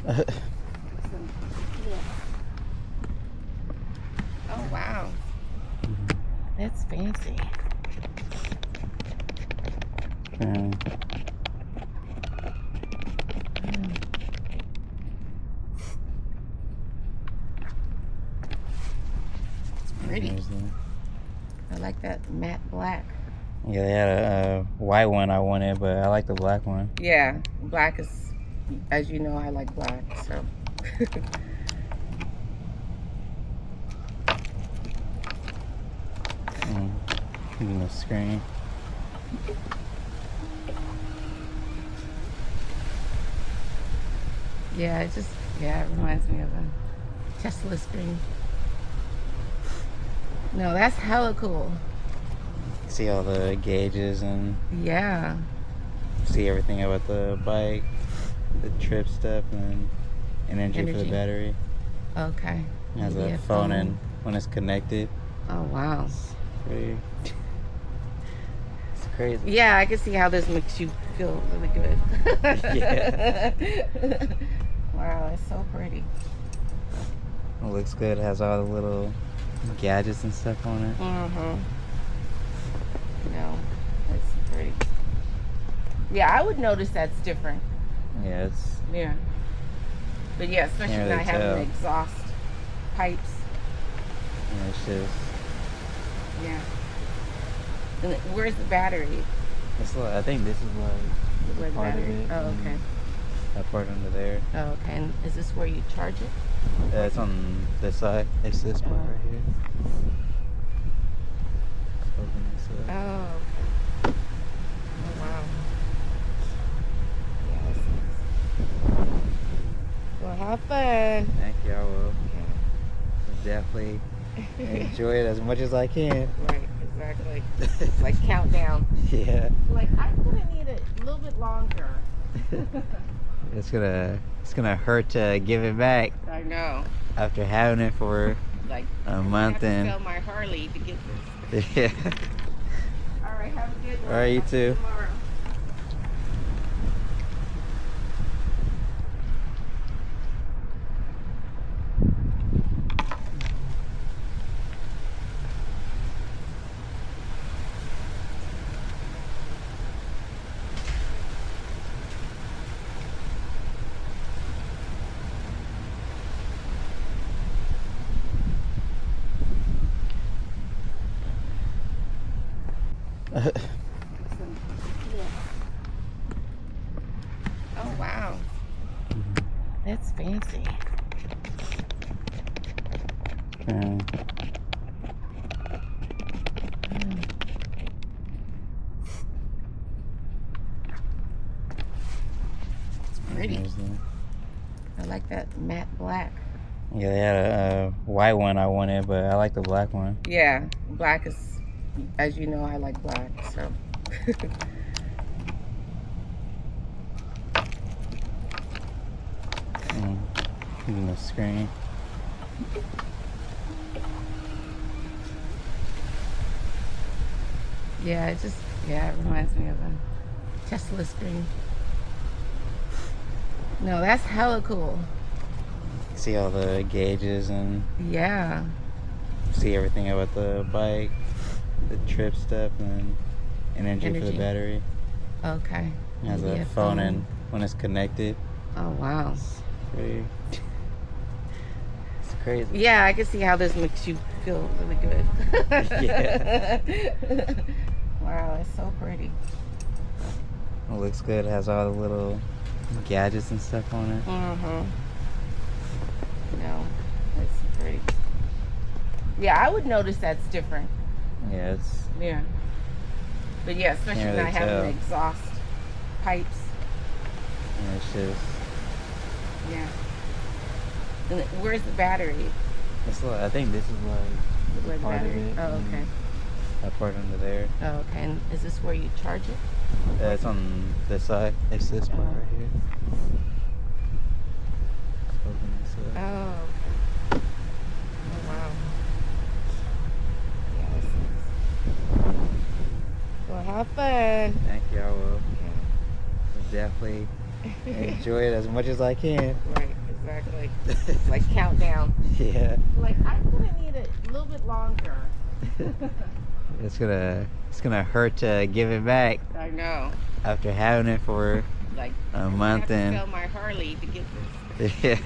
Yeah. Oh, wow. That's fancy. Mm. It's pretty. There's the- I like that matte black. Yeah, they had a white one I wanted, but I like the black one. Yeah, black is, as you know, I like black, so. In the screen. Yeah, it reminds me of a Tesla screen. No, that's hella cool. See all the gauges and Yeah. see everything about the bike, the trip stuff, and then energy for the battery. Okay. It has a phone and when it's connected. Oh, wow. It's pretty. It's crazy. Yeah, I can see how this makes you feel really good. Yeah. Wow, it's so pretty. It looks good. It has all the little gadgets and stuff on it. Mm-hmm. No, it's pretty. Yeah, I would notice that's different. Yeah, it's. Yeah. But yeah, especially Can't not really having tell. the exhaust pipes. Yeah, it's just. Yeah. And where's the battery? It's like, I think this is like Where the part of battery? it. Oh, and okay. That part under there. Oh, okay. And is this where you charge it? It's on this side. It's this part right here. Open this up. Oh. Oh, wow. Yes. Well, have fun. Thank you. I will Okay. definitely enjoy it as much as I can. Right, exactly. It's like countdown. Yeah. Like, I'm gonna need it a little bit longer. It's gonna hurt to give it back I know. after having it for Like a month I have and to sell my Harley to get this. yeah. All right, have a good one. All right, you I'll see you too. tomorrow. Oh, wow. That's fancy. It's pretty. There's the- I like that matte black. Yeah, they had a white one I wanted, but I like the black one. Yeah, black is, as you know, I like black, so. In the screen. Yeah, it reminds me of a Tesla screen. No, that's hella cool. See all the gauges and Yeah. see everything about the bike, the trip stuff, and then energy for the battery. Okay. It has a phone and when it's connected. Oh, wow. It's pretty. It's crazy. Yeah, I can see how this makes you feel really good. Yeah. Wow, it's so pretty. It looks good. It has all the little gadgets and stuff on it. Mm-hmm. No, it's pretty. Yeah, I would notice that's different. Yeah, it's. Yeah. But yeah, especially Can't not really having tell. the exhaust pipes. Yeah, it's just. Yeah. And where's the battery? It's like, I think this is like Where the part of battery? it. Oh, and okay. That part under there. Oh, okay. And is this where you charge it? It's on this side. It's this part right here. Open this up. Oh. Oh, wow. Yes. Well, have fun. Thank you. I will Okay. definitely enjoy it as much as I can. Right. exactly. It's like countdown. Yeah. Like, I'm gonna need it a little bit longer. It's gonna hurt to give it back I know. after having it for Like a month I have and. to sell my Harley to get this. Yeah.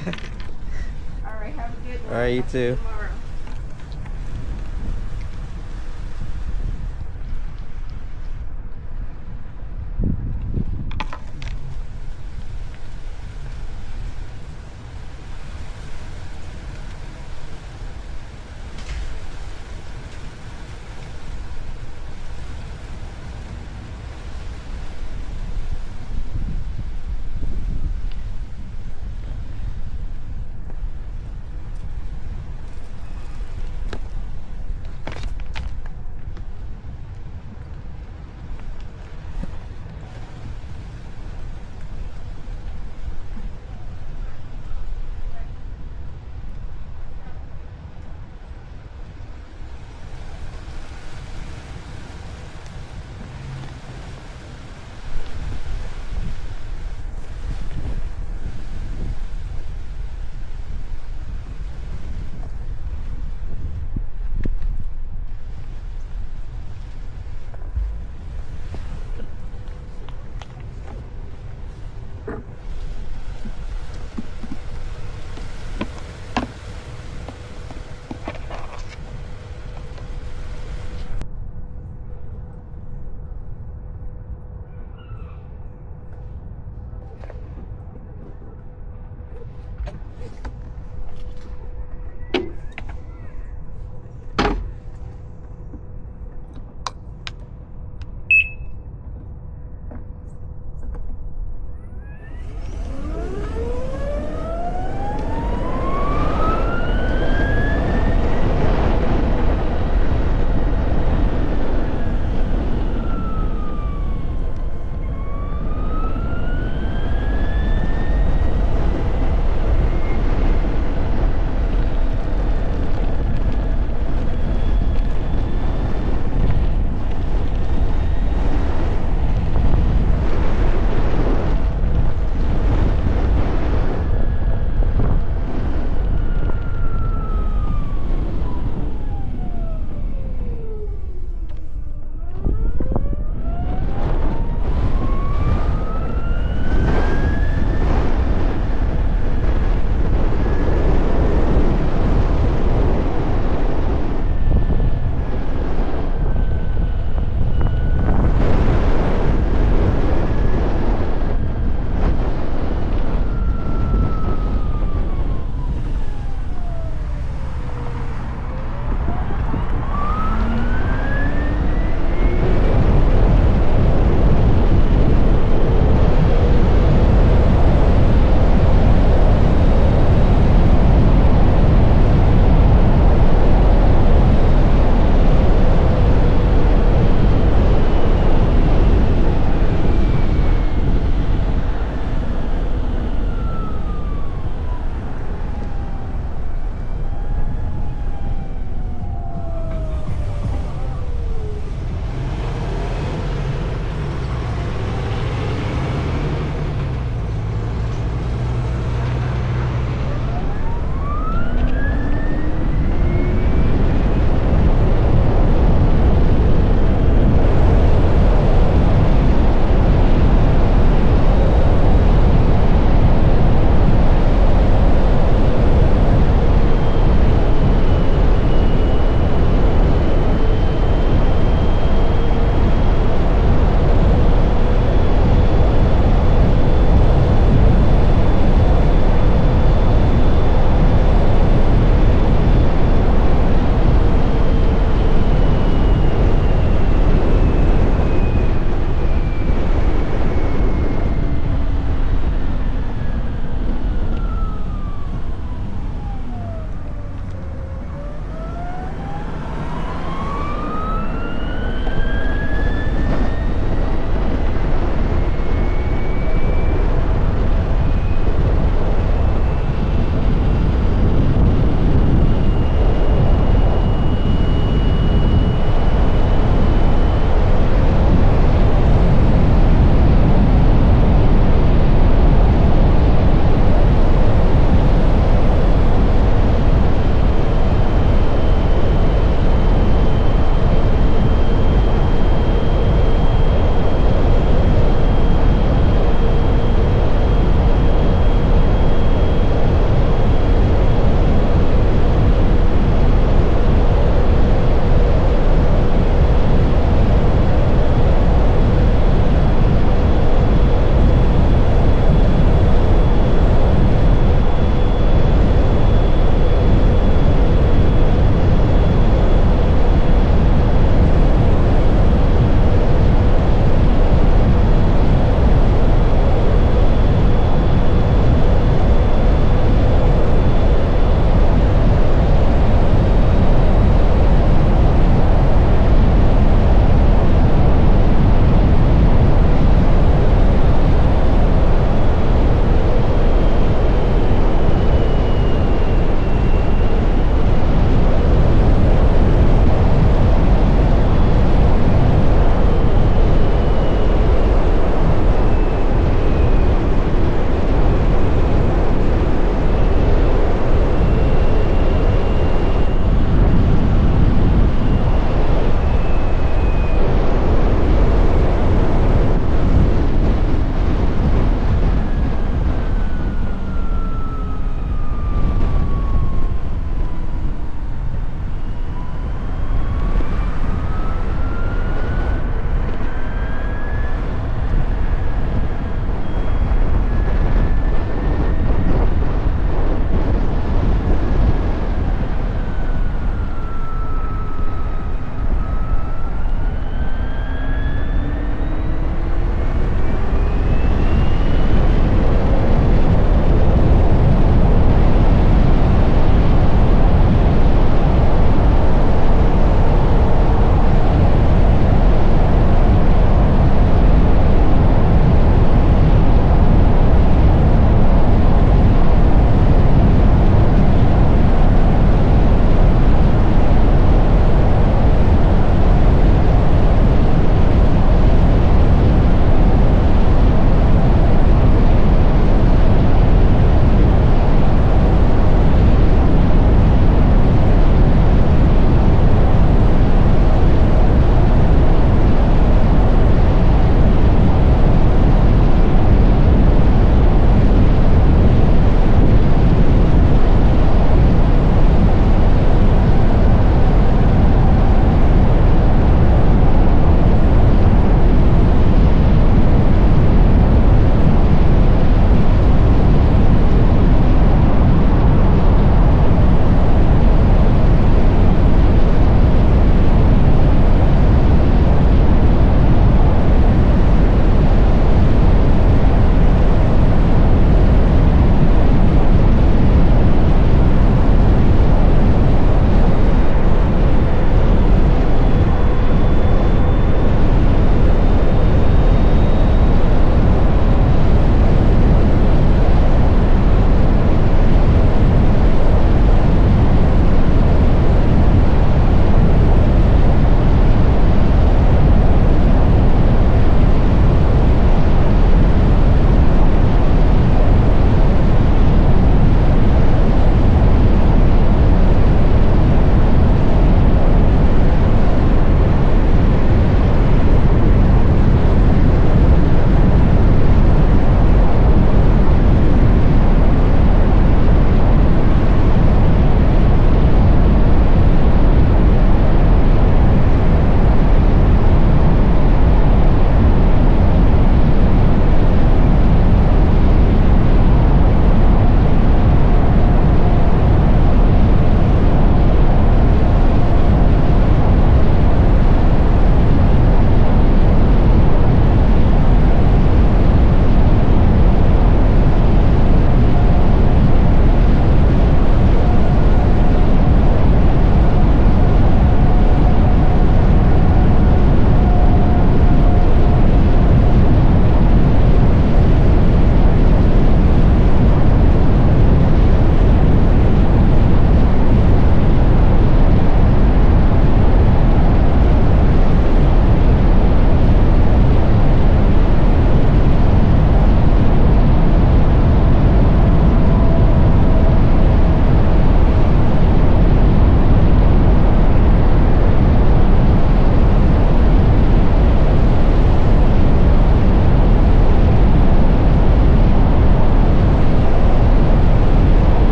All right, have a good one. All right, you I'll see too. tomorrow.